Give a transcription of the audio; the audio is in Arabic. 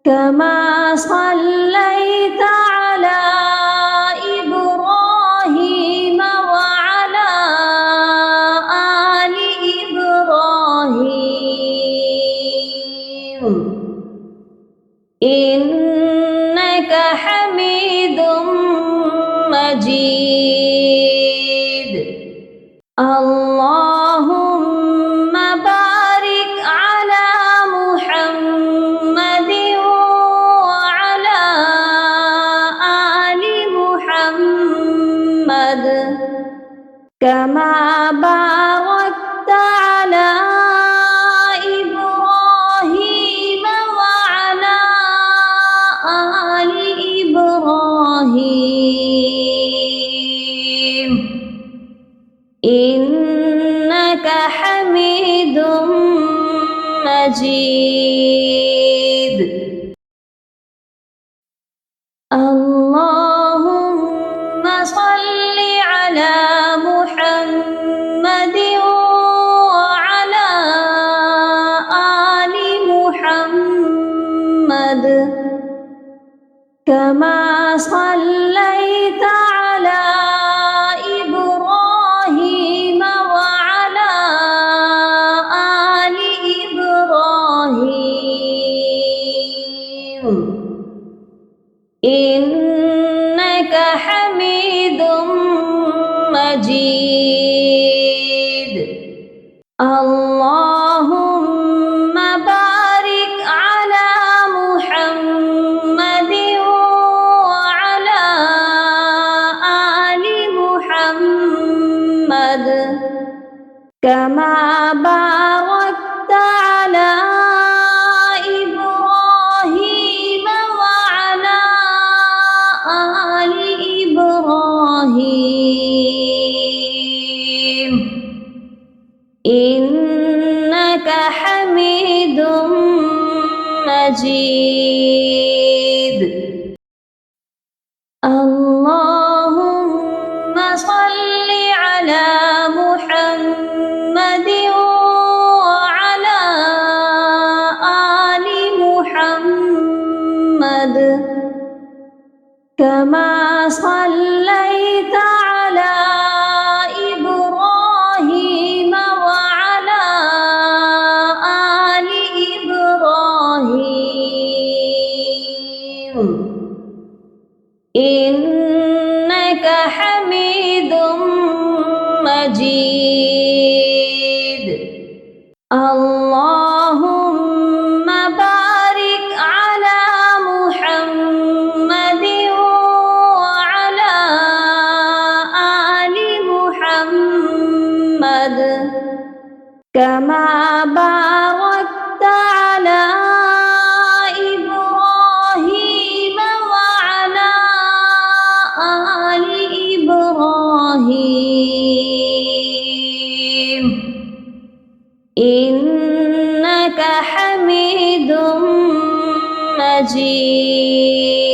كما صليت على إبراهيم وعلى آل إبراهيم إنك حميد مجيد. اللهم بارك على محمد وعلى آل محمد كما باركت على إبراهيم وعلى آل إبراهيم إنك حميد مجيد. اللهم صل على محمد وعلى آل محمد كما صليت على إبراهيم وعلى آل إبراهيم إنك حميد مجيد. اللهم بارك على محمد وعلى آل محمد كما باركت على إبراهيم وعلى آل إبراهيم إنك حميد مجيد. اللهم صل على محمد وعلى آل محمد كما صليت على إبراهيم وعلى آل إبراهيم إنك حميد مجيد. اللهم بارك على محمد وعلى آل محمد كما باركت على إبراهيم وعلى آل إبراهيم إنك حميد مجيد.